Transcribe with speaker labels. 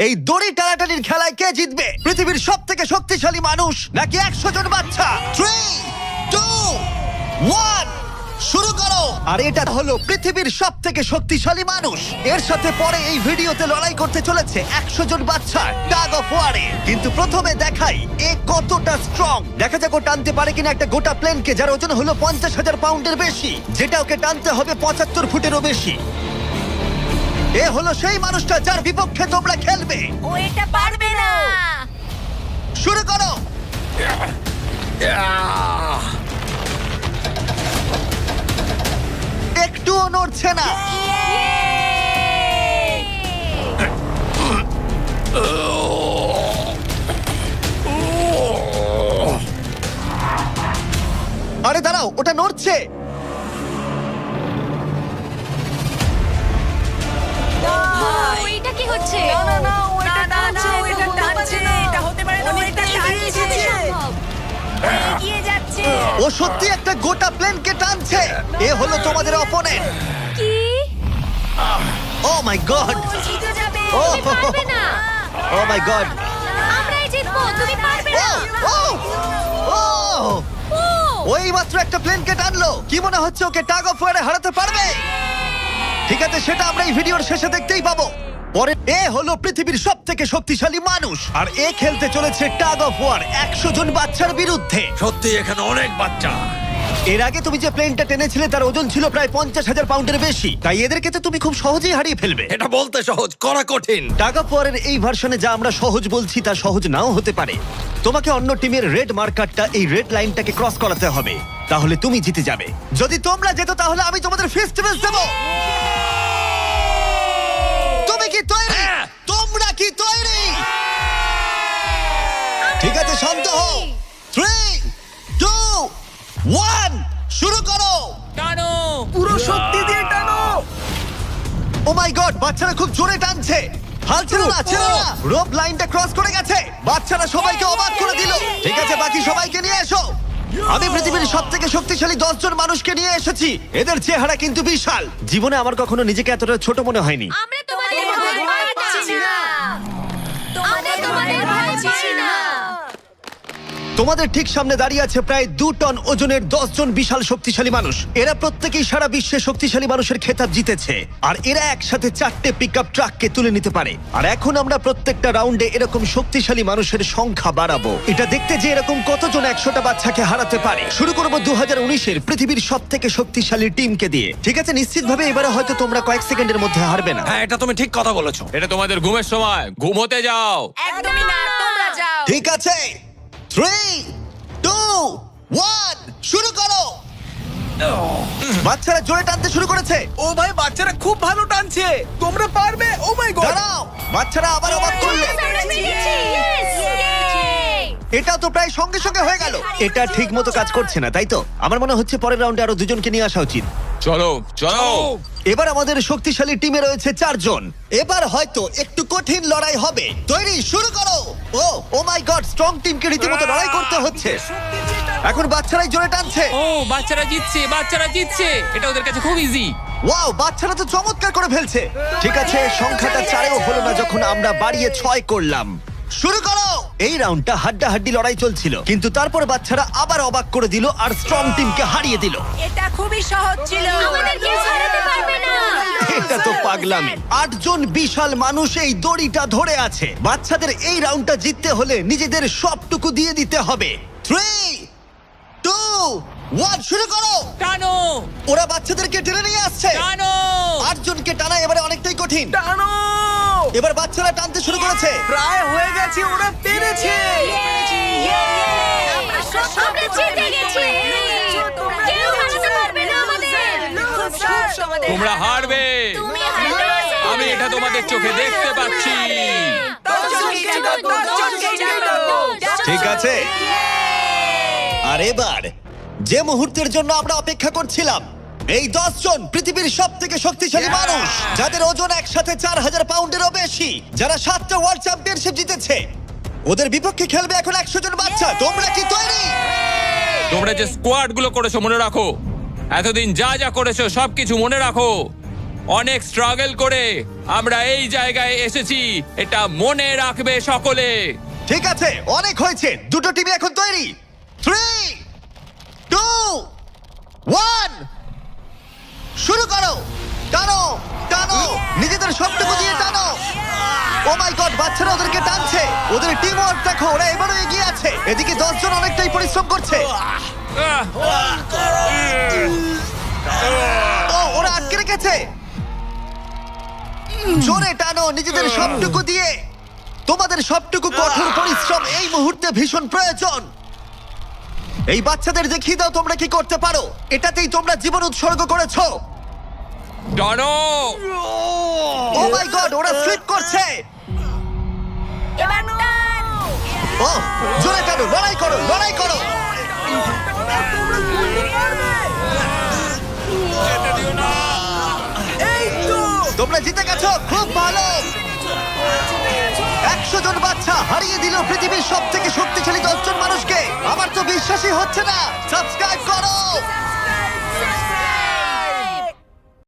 Speaker 1: এই দড়ি টানাটানির খেলায় কে জিতবে? পৃথিবীর সব থেকে শক্তিশালী মানুষ নাকি 100 জন বাচ্চা? 3, 2, 1 শুরু করো। আর এটা হলো পৃথিবীর সব থেকে শক্তিশালী মানুষ। এর সাথে পরে এই ভিডিওতে লড়াই করতে চলেছে 100 জন বাচ্চা টাগ অফ ওয়ারে। কিন্তু প্রথমে দেখাই এ কতটা স্ট্রং। দেখা যাক ও টানতে পারে কিনা একটা গোটা প্লেনকে, যার ওজন হলো 50,000 পাউন্ডের বেশি, যেটা ওকে টানতে হবে 75 ফুটেরও বেশি। এ হলো সেই মানুষটা যার বিপক্ষে তোমরা খেলবে।
Speaker 2: ও এটা পারবে না।
Speaker 1: শুরু করো। একটুও নড়ছে না। আরে দাঁড়াও, ওটা নড়ছে।
Speaker 2: এটা কি হচ্ছে? এগিয়ে যাচ্ছে।
Speaker 1: ও সত্যি একটা গোটা প্লেনকে টানছে। এ হলো তোমাদের অপোনেন্ট।
Speaker 2: কি?
Speaker 1: ও মাই গড,
Speaker 2: ও জিতে যাবে।
Speaker 1: ও
Speaker 2: তুমি পারবে না।
Speaker 1: ও মাই গড।
Speaker 2: আমরাই জিতবো, তুমি পারবে না।
Speaker 1: ও ও
Speaker 2: ও
Speaker 1: ওই মাত্র একটা প্লেনকে টানলো। কি মনে হচ্ছে ওকে টাগ অফ ওয়ারে হারাতে পারবে? ঠিক আছে, সেটা আমরা এই ভিডিওর শেষে দেখতেই পাবো। পরে এ হলো পৃথিবীর সব থেকে শক্তিশালী মানুষ, আর এ খেলতে চলেছে টাগ অফ ওয়ার 100 জন বাচ্চার বিরুদ্ধে।
Speaker 3: সত্যি এখানে অনেক বাচ্চা।
Speaker 1: এর আগে তুমি যে প্লেনটা টেনেছিলে তার ওজন ছিল প্রায় 50,000 পাউন্ডের বেশি, তাই এদেরকে তো তুমি খুব সহজেই হারিয়ে ফেলবে।
Speaker 3: এটা বলতে সহজ, করা কঠিন।
Speaker 1: টাগ অফ ওয়ারের এই ভার্সনে যা আমরা সহজ বলছি তা সহজ নাও হতে পারে। তোমাকে অন্য টিমের রেড মার্কারটা এই রেড লাইনটাকে ক্রস করাতে হবে, তাহলে তুমি জিতে যাবে। যদি তোমরা যেত তাহলে আমি তোমাদের ফেস্টিভ্যাল দেব। তুমি কি তৈরি?
Speaker 3: হ্যাঁ।
Speaker 1: তোমরা কি তৈরি? ঠিক আছে, শান্ত হও। 3, 2, 1 শুরু করো।
Speaker 4: টানো।
Speaker 3: পুরো শক্তি দিয়ে টানো।
Speaker 1: ও মাই গড, বাচ্চারা খুব জোরে টানছে। হাল ছেড়ো না, ছেড়ো না। রোপ লাইনটা ক্রস করে গেছে। বাচ্চারা সবাইকে অবাক করে দিল। ঠিক আছে, বাকি সবাইকে নিয়ে এসো। আমি পৃথিবীর সব থেকে শক্তিশালী 10 জন মানুষকে নিয়ে এসেছি। এদের চেহারা কিন্তু বিশাল। জীবনে আমার কখনো নিজেকে এতটা ছোট মনে হয়নি।
Speaker 2: আমরা তোমাদের ভয় পাচ্ছি না। আমরা তোমাদের ভয় পাচ্ছি না।
Speaker 1: তোমাদের ঠিক সামনে দাঁড়িয়ে আছে প্রায় 2 টন ওজনের 10 জন বিশাল শক্তিশালী মানুষ। এরা প্রত্যেকেই সারা বিশ্বে শক্তিশালী মানুষের খেতাব জিতেছে, আর এরা একসাথে 4টে পিকআপ ট্রাককে তুলে নিতে পারে। আর এখন আমরা প্রত্যেকটা রাউন্ডে এরকম শক্তিশালী মানুষের সংখ্যা বাড়াবো, এটা দেখতে যে এরকম কতজন 100টা বাচ্চাকে হারাতে পারে। শুরু করবো 2019-এর পৃথিবীর সব থেকে শক্তিশালী টিমকে দিয়ে। ঠিক আছে, নিশ্চিতভাবে এবারে হয়তো তোমরা কয়েক সেকেন্ডের মধ্যে হারবে না।
Speaker 3: হ্যাঁ, এটা তুমি ঠিক কথা বলেছো।
Speaker 4: এটা তোমাদের ঘুমের সময়, ঘুমোতে যাও।
Speaker 2: একদমই না, তোমরা যাও।
Speaker 1: ঠিক আছে, 3, 2, 1 শুরু করো। বাচ্চারা জোরে টানতে শুরু করেছে।
Speaker 3: ও ভাই, বাচ্চারা খুব ভালো টানছে। তোমরা পারবে। ও মাই গড।
Speaker 1: দাঁড়াও, বাচ্চারা আবার অবাক করলো।
Speaker 2: আমরা পেরেছি। Yes! Yay!
Speaker 1: এটাও তো প্রায় সঙ্গে সঙ্গে হয়ে গেল। এটা ঠিক মতো কাজ করছে না, তাই তো? আমার মনে হচ্ছে পরের রাউন্ডে আরো 2 জনকে নিয়ে আসা উচিত।
Speaker 4: চলো চলো।
Speaker 1: এবার আমাদের শক্তিশালী টিমে রয়েছে 4 জন। এবার হয়তো একটু কঠিন লড়াই হবে। তৈরি, শুরু করো। ও মাই গড, স্ট্রং টিমকে রীতিমতো লড়াই করতে হচ্ছে। এখন বাচ্চারাই জোরে টানছে।
Speaker 4: ও বাচ্চারা জিতছে, বাচ্চারা জিতছে। এটা ওদের কাছে খুব ইজি।
Speaker 1: ওয়াও, বাচ্চারা তো চমৎকার করে ফেলছে। ঠিক আছে, সংখ্যাটা 4-এও হলো না যখন আমরা বাড়িয়ে 6 করলাম। শুরু করো। এই রাউন্ডটা হাড্ডাহাড্ডি লড়াই চলছিল, কিন্তু তারপর বাচ্চারা আবার অবাক করে দিল আর স্ট্রং টিমকে হারিয়ে দিল।
Speaker 2: এটা খুবই সহজ ছিল। আমাদের কেউ হারাতে পারবে না।
Speaker 1: এটা তো পাগলামি। 8 জন বিশাল মানুষ এই দড়িটা ধরে আছে। বাচ্চাদের এই রাউন্ডটা জিততে হলে নিজেদের সবটুকু দিয়ে দিতে হবে। 3, 2, 1 শুরু করো।
Speaker 4: টানো
Speaker 1: ওরা বাচ্চাদেরকে টেনে নিয়ে আসছে।
Speaker 4: টানো।
Speaker 1: 8 জনকে টানা এবারে অনেকটাই কঠিন।
Speaker 3: টানো।
Speaker 1: এবার বাচ্চারা টানতে শুরু করেছে।
Speaker 3: প্রায় হয়ে গেছে, ওরা পেরেছে।
Speaker 2: আমরা জিতে গেছি। কেউ হারাতে পারবে না আমাদের।
Speaker 4: তোমরা হারবে।
Speaker 2: তুমি হারবে।
Speaker 4: আমি এটা তোমাদের চোখে দেখতে পাচ্ছি।
Speaker 1: ঠিক আছে, আর এবার যে মুহূর্তের জন্য আমরা অপেক্ষা করছিলাম, এই 10 জন পৃথিবীর সব থেকে শক্তিশালী মানুষ, যাদের ওজন একসাথে 4000 পাউন্ডেরও বেশি, যারা 7টা ওয়ার্ল্ড চ্যাম্পিয়নশিপ জিতেছে, ওদের বিপক্ষে খেলবে এখন 100 জন বাচ্চা। তোমরা কি তৈরি?
Speaker 4: তোমরা যে স্কোয়াড গুলো করেছো মনে রাখো। এতদিন যা যা করেছো সবকিছু মনে রাখো। অনেক স্ট্রাগল করে আমরা এই জায়গায় এসেছি, এটা মনে রাখবে সকলে।
Speaker 1: ঠিক আছে, অনেক হয়েছে। দুটো টিম এখন তৈরি। 3, 2, 1, শুরু করো। টানো টানো, নিজেদের সবটুকু দিয়ে টানো। ও মাই গড, বাচ্চারা ওদেরকে টানছে। ওদের টিম ওয়ার্ক দেখো, ওরা এবারও এগিয়ে আছে। এদিকে 10 জন অনেকটাই পরিশ্রম করছে।
Speaker 4: আহ!
Speaker 1: ও, ওরা আটকে রেখেছে। জোরে টানো নিজেদের সবটুকু দিয়ে। তোমাদের সবটুকু কঠোর পরিশ্রম এই মুহূর্তে ভীষণ প্রয়োজন। এই বাচ্চাদের দেখিয়ে দাও তোমরা কি করতে পারো। এটাতেই তোমরা জীবন উৎসর্গ করেছো।
Speaker 4: টানো!
Speaker 1: ও মাই গড, ওরা স্লিপ করছে।
Speaker 2: এবার টান।
Speaker 1: ও, জোরে টানো, লড়াই করো, লড়াই করো।
Speaker 3: এই তো
Speaker 1: তোমরা জিতে গেছো, খুব ভালো। 100 জন বাচ্চা হারিয়ে দিল পৃথিবীর সব থেকে শক্তিশালী 10 জন মানুষকে। আমার তো বিশ্বাসই হচ্ছে না। সাবস্ক্রাইব করো।